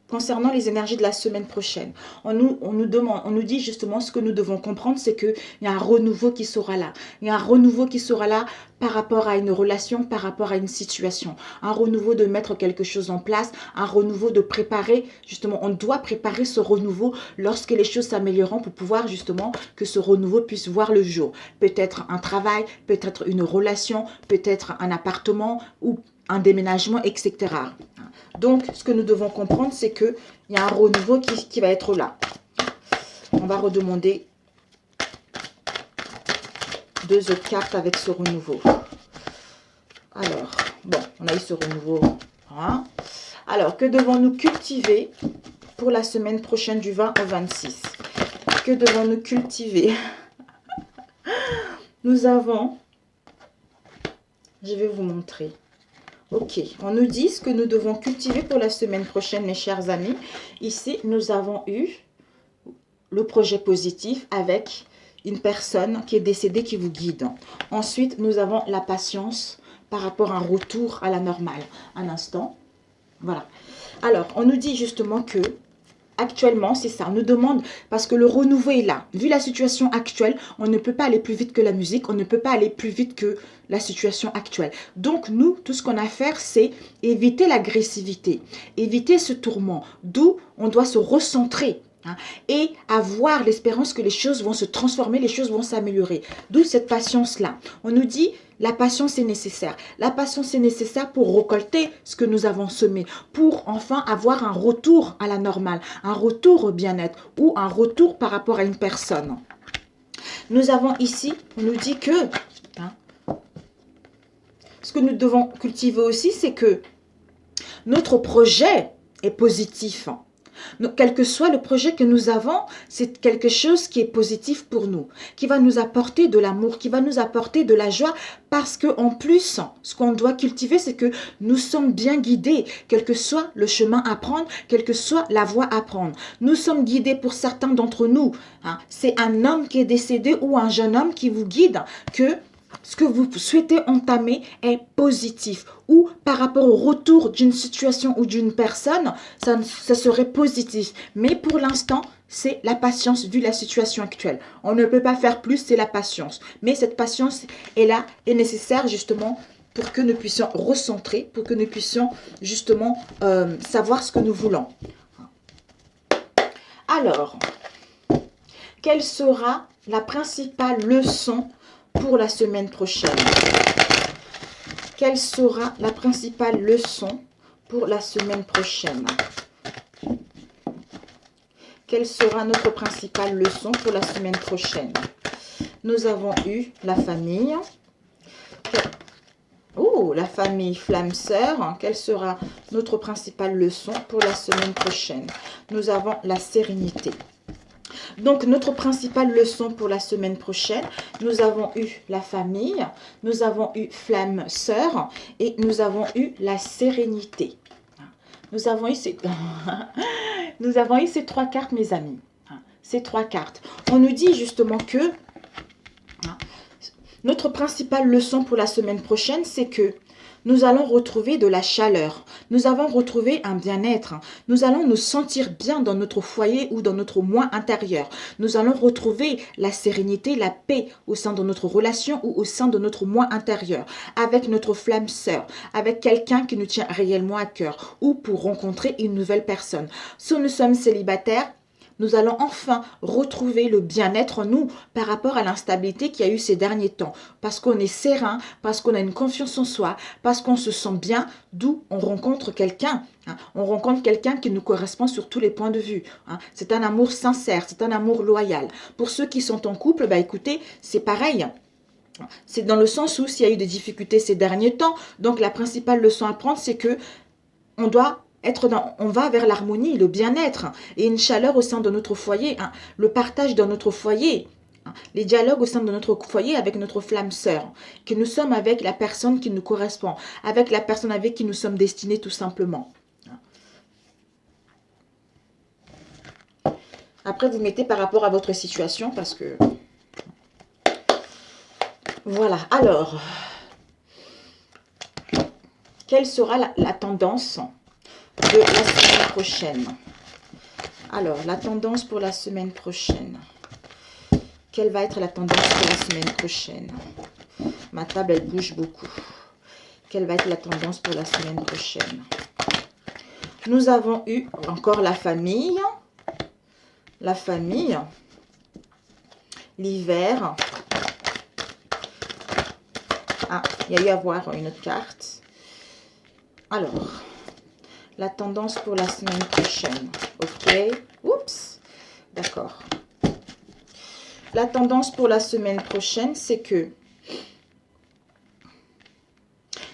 S1: concernant les énergies de la semaine prochaine? On nous dit justement ce que nous devons comprendre, c'est qu'il y a un renouveau qui sera là. Il y a un renouveau qui sera là par rapport à une relation, par rapport à une situation. Un renouveau de mettre quelque chose en place, un renouveau de préparer. Justement, on doit préparer ce renouveau lorsque les choses s'amélioreront pour pouvoir justement que ce renouveau puisse voir le jour. Peut-être un travail, peut-être une relation, peut-être un appartement ou un déménagement, etc. Donc, ce que nous devons comprendre, c'est qu'il y a un renouveau qui va être là. On va redemander 2 autres cartes avec ce renouveau. Alors, bon, on a eu ce renouveau. Hein. Alors, que devons-nous cultiver pour la semaine prochaine du 20 au 26? Que devons-nous cultiver? Nous avons... Je vais vous montrer. Ok, on nous dit ce que nous devons cultiver pour la semaine prochaine, mes chers amis. Ici, nous avons eu le projet positif avec une personne qui est décédée qui vous guide. Ensuite, nous avons la patience par rapport à un retour à la normale. Un instant. Voilà. Alors, on nous dit justement que actuellement, c'est ça. On nous demande, parce que le renouveau est là. Vu la situation actuelle, on ne peut pas aller plus vite que la musique. On ne peut pas aller plus vite que la situation actuelle. Donc, nous, tout ce qu'on a à faire, c'est éviter l'agressivité, éviter ce tourment. D'où on doit se recentrer. Hein, et avoir l'espérance que les choses vont se transformer, les choses vont s'améliorer. D'où cette patience-là. On nous dit, la patience est nécessaire. La patience est nécessaire pour récolter ce que nous avons semé, pour enfin avoir un retour à la normale, un retour au bien-être ou un retour par rapport à une personne. Nous avons ici, on nous dit que, hein, ce que nous devons cultiver aussi, c'est que notre projet est positif. Donc, quel que soit le projet que nous avons, c'est quelque chose qui est positif pour nous, qui va nous apporter de l'amour, qui va nous apporter de la joie, parce qu'en plus, ce qu'on doit cultiver, c'est que nous sommes bien guidés, quel que soit le chemin à prendre, quelle que soit la voie à prendre. Nous sommes guidés pour certains d'entre nous. Hein. C'est un homme qui est décédé ou un jeune homme qui vous guide que ce que vous souhaitez entamer est positif, ou par rapport au retour d'une situation ou d'une personne, ça serait positif. Mais pour l'instant, c'est la patience vu la situation actuelle. On ne peut pas faire plus, c'est la patience. Mais cette patience est là, est nécessaire justement pour que nous puissions recentrer, pour que nous puissions justement savoir ce que nous voulons. Alors, quelle sera la principale leçon pour la semaine prochaine? Quelle sera la principale leçon pour la semaine prochaine? Quelle sera notre principale leçon pour la semaine prochaine? Nous avons eu la famille. Oh, la famille flamme sœur. Quelle sera notre principale leçon pour la semaine prochaine? Nous avons la sérénité. Donc, notre principale leçon pour la semaine prochaine, nous avons eu la famille, nous avons eu flamme sœur et nous avons eu la sérénité. Nous avons eu ces, nous avons eu ces trois cartes, mes amis. Ces trois cartes. On nous dit justement que notre principale leçon pour la semaine prochaine, c'est que nous allons retrouver de la chaleur. Nous allons retrouver un bien-être. Nous allons nous sentir bien dans notre foyer ou dans notre moi intérieur. Nous allons retrouver la sérénité, la paix au sein de notre relation ou au sein de notre moi intérieur. Avec notre flamme sœur, avec quelqu'un qui nous tient réellement à cœur ou pour rencontrer une nouvelle personne. Si nous sommes célibataires, nous allons enfin retrouver le bien-être en nous par rapport à l'instabilité qu'il y a eu ces derniers temps. Parce qu'on est serein, parce qu'on a une confiance en soi, parce qu'on se sent bien, d'où on rencontre quelqu'un. On rencontre quelqu'un qui nous correspond sur tous les points de vue. C'est un amour sincère, c'est un amour loyal. Pour ceux qui sont en couple, bah écoutez, c'est pareil. C'est dans le sens où s'il y a eu des difficultés ces derniers temps, donc la principale leçon à prendre, c'est que on doit on va vers l'harmonie, le bien-être et une chaleur au sein de notre foyer, le partage dans notre foyer, les dialogues au sein de notre foyer avec notre flamme sœur, que nous sommes avec la personne qui nous correspond, avec la personne avec qui nous sommes destinés tout simplement. Après, vous mettez par rapport à votre situation parce que... Voilà, alors, quelle sera la tendance de la semaine prochaine? Alors, la tendance pour la semaine prochaine. Quelle va être la tendance pour la semaine prochaine? Ma table, elle bouge beaucoup. Quelle va être la tendance pour la semaine prochaine? Nous avons eu encore la famille. La famille. L'hiver. Ah, il y a eu à voir une autre carte. Alors... La tendance pour la semaine prochaine. Ok. Oups. D'accord. La tendance pour la semaine prochaine, c'est que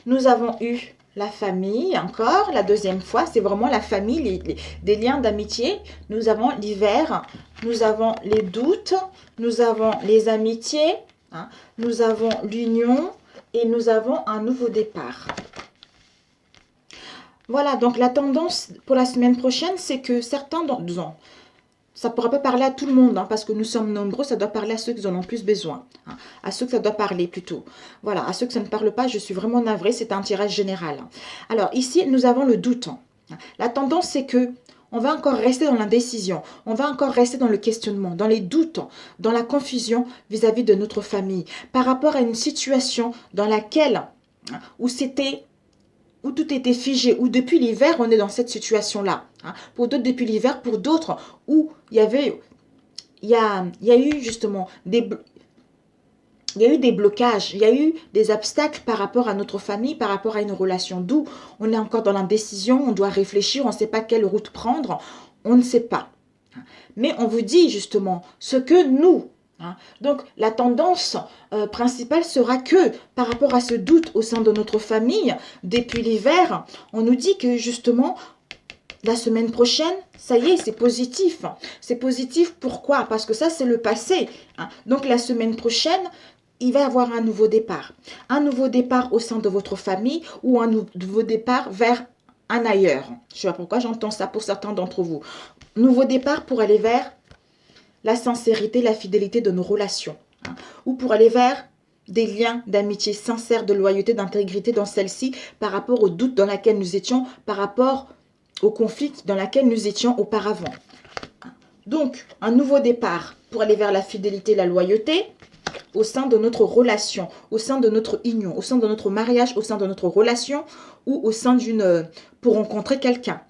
S1: nous avons eu la famille encore. La deuxième fois, c'est vraiment la famille, des liens d'amitié. Nous avons l'hiver. Nous avons les doutes. Nous avons les amitiés. Nous avons l'union. Et nous avons un nouveau départ. Voilà, donc la tendance pour la semaine prochaine, c'est que certains, ça ne pourra pas parler à tout le monde, parce que nous sommes nombreux, ça doit parler à ceux qui en ont plus besoin, à ceux que ça doit parler plutôt. Voilà, à ceux que ça ne parle pas, je suis vraiment navrée, c'est un tirage général. Alors ici, nous avons le doute. La tendance, c'est que on va encore rester dans l'indécision, on va encore rester dans le questionnement, dans les doutes, dans la confusion vis-à-vis de notre famille, par rapport à une situation dans laquelle, où tout était figé, où depuis l'hiver, on est dans cette situation-là. Pour d'autres, depuis l'hiver, pour d'autres, où il y a eu justement des blocages, il y a eu des obstacles par rapport à notre famille, par rapport à une relation, d'où on est encore dans l'indécision, on doit réfléchir, on ne sait pas quelle route prendre, on ne sait pas. Mais on vous dit justement ce que nous... Donc, la tendance principale sera que par rapport à ce doute au sein de notre famille, depuis l'hiver, on nous dit que justement, La semaine prochaine, ça y est, c'est positif. C'est positif, pourquoi? Parce que ça, c'est le passé. Donc, la semaine prochaine, il va y avoir un nouveau départ. Un nouveau départ au sein de votre famille ou un nouveau départ vers un ailleurs. Je ne sais pas pourquoi j'entends ça pour certains d'entre vous. Nouveau départ pour aller vers la sincérité, la fidélité de nos relations. Ou pour aller vers des liens d'amitié sincère, de loyauté, d'intégrité dans celle-ci par rapport au doute dans lequel nous étions, par rapport au conflit dans lequel nous étions auparavant. Donc, un nouveau départ pour aller vers la fidélité, la loyauté au sein de notre relation, au sein de notre union, au sein de notre mariage, au sein de notre relation ou au sein d'une... pour rencontrer quelqu'un.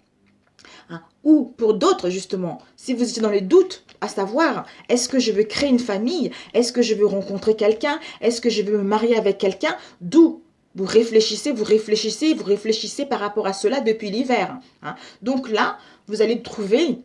S1: Ou pour d'autres, justement, si vous étiez dans les doutes, à savoir, est-ce que je veux créer une famille? Est-ce que je veux rencontrer quelqu'un? Est-ce que je veux me marier avec quelqu'un? D'où vous réfléchissez, vous réfléchissez, vous réfléchissez par rapport à cela depuis l'hiver. Donc là, vous allez trouver...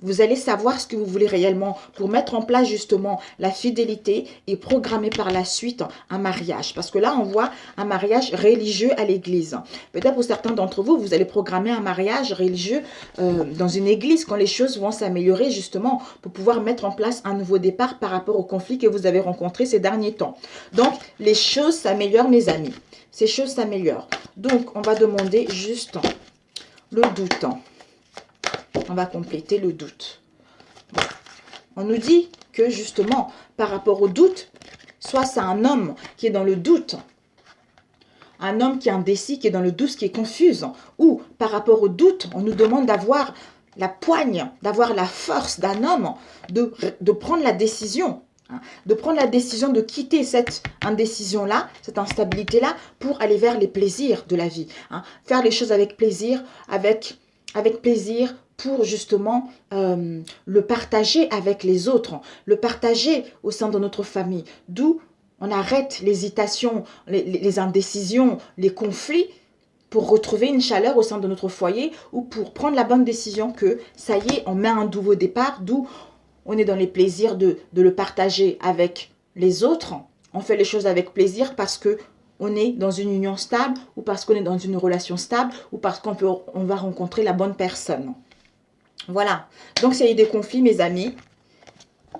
S1: Vous allez savoir ce que vous voulez réellement pour mettre en place justement la fidélité et programmer par la suite un mariage. Parce que là, on voit un mariage religieux à l'église. Peut-être pour certains d'entre vous, vous allez programmer un mariage religieux dans une église quand les choses vont s'améliorer justement pour pouvoir mettre en place un nouveau départ par rapport au conflit que vous avez rencontré ces derniers temps. Donc, les choses s'améliorent, mes amis. Ces choses s'améliorent. Donc, on va demander juste le doute. On va compléter le doute. On nous dit que justement, par rapport au doute, soit c'est un homme qui est dans le doute, un homme qui est indécis, qui est dans le doute, qui est confus, ou par rapport au doute, on nous demande d'avoir la poigne, d'avoir la force d'un homme, de prendre la décision, de prendre la décision de quitter cette indécision-là, cette instabilité-là, pour aller vers les plaisirs de la vie. Faire les choses avec plaisir, avec plaisir, pour justement le partager avec les autres, le partager au sein de notre famille. D'où on arrête l'hésitation, les indécisions, les conflits, pour retrouver une chaleur au sein de notre foyer ou pour prendre la bonne décision que ça y est, on met un nouveau départ, d'où on est dans les plaisirs de le partager avec les autres. On fait les choses avec plaisir parce que on est dans une union stable ou parce qu'on est dans une relation stable ou parce qu'on va rencontrer la bonne personne. Voilà. Donc, s'il y a eu des conflits, mes amis,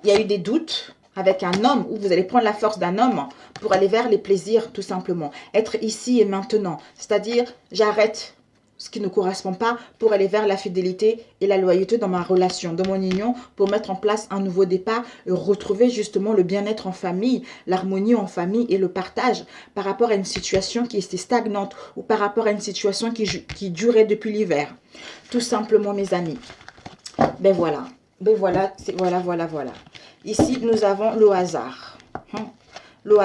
S1: il y a eu des doutes avec un homme où vous allez prendre la force d'un homme pour aller vers les plaisirs, tout simplement. Être ici et maintenant. C'est-à-dire, j'arrête ce qui ne correspond pas pour aller vers la fidélité et la loyauté dans ma relation, dans mon union, pour mettre en place un nouveau départ et retrouver justement le bien-être en famille, l'harmonie en famille et le partage par rapport à une situation qui était stagnante ou par rapport à une situation qui durait depuis l'hiver. Tout simplement, mes amis. Ben voilà, voilà. Ici, nous avons le hasard. Le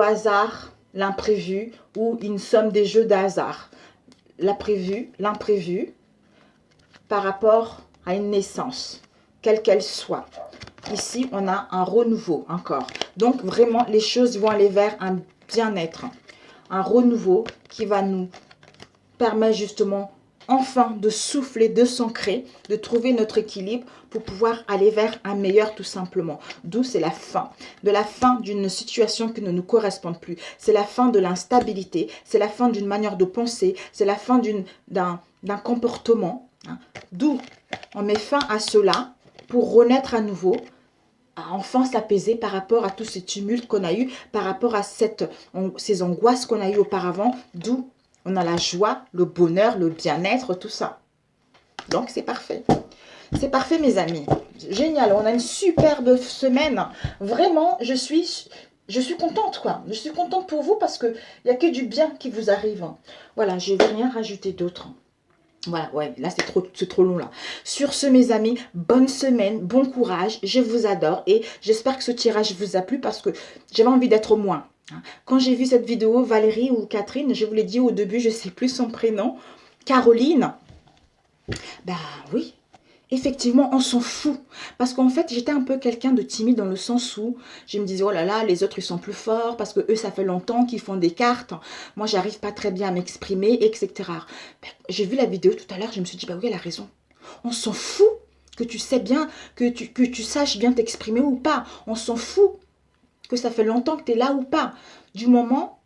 S1: hasard, l'imprévu ou une somme des jeux d'hasard. L'imprévu par rapport à une naissance, quelle qu'elle soit. Ici, on a un renouveau encore. Donc, vraiment, les choses vont aller vers un bien-être. Un renouveau qui va nous permettre justement enfin de souffler, de s'ancrer, de trouver notre équilibre pour pouvoir aller vers un meilleur tout simplement. D'où c'est la fin. De la fin d'une situation qui ne nous correspond plus. C'est la fin de l'instabilité. C'est la fin d'une manière de penser. C'est la fin d'un comportement. D'où on met fin à cela pour renaître à nouveau, à enfin s'apaiser par rapport à tous ces tumultes qu'on a eu, par rapport à ces angoisses qu'on a eues auparavant. D'où on a la joie, le bonheur, le bien-être, tout ça. Donc, c'est parfait. C'est parfait, mes amis. Génial. On a une superbe semaine. Vraiment, je suis contente, quoi. Je suis contente pour vous parce qu'il n'y a que du bien qui vous arrive. Voilà, je ne vais rien rajouter d'autre. Voilà, ouais, là, c'est trop long, là. Sur ce, mes amis, bonne semaine, bon courage. Je vous adore et j'espère que ce tirage vous a plu parce que j'avais envie d'être moins. Quand j'ai vu cette vidéo, Valérie ou Catherine, je vous l'ai dit au début, je ne sais plus son prénom, Caroline, bah oui, effectivement, on s'en fout. Parce qu'en fait, j'étais un peu quelqu'un de timide dans le sens où je me disais, oh là là, les autres, ils sont plus forts parce que eux, ça fait longtemps qu'ils font des cartes. Moi, j'arrive pas très bien à m'exprimer, etc. Ben, j'ai vu la vidéo tout à l'heure, je me suis dit, bah oui, elle a raison. On s'en fout que tu sais bien, que tu saches bien t'exprimer ou pas. On s'en fout que ça fait longtemps que tu es là ou pas. Du moment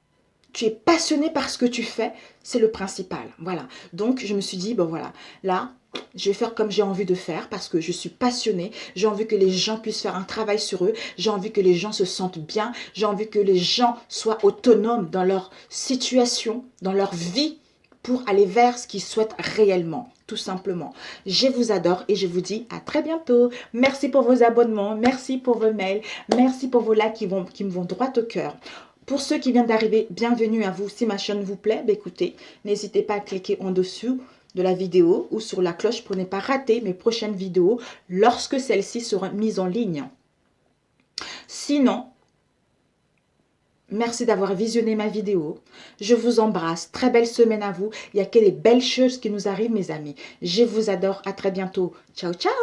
S1: tu es passionné par ce que tu fais, c'est le principal. Voilà. Donc, je me suis dit, bon voilà, là, je vais faire comme j'ai envie de faire parce que je suis passionnée. J'ai envie que les gens puissent faire un travail sur eux. J'ai envie que les gens se sentent bien. J'ai envie que les gens soient autonomes dans leur situation, dans leur vie, pour aller vers ce qu'ils souhaitent réellement, tout simplement. Je vous adore et je vous dis à très bientôt. Merci pour vos abonnements, merci pour vos mails, merci pour vos likes qui me vont droit au cœur. Pour ceux qui viennent d'arriver, bienvenue à vous. Si ma chaîne vous plaît, écoutez, n'hésitez pas à cliquer en dessous de la vidéo ou sur la cloche pour ne pas rater mes prochaines vidéos lorsque celles-ci seront mises en ligne. Sinon, merci d'avoir visionné ma vidéo. Je vous embrasse. Très belle semaine à vous. Il n'y a que les belles choses qui nous arrivent, mes amis. Je vous adore. À très bientôt. Ciao, ciao.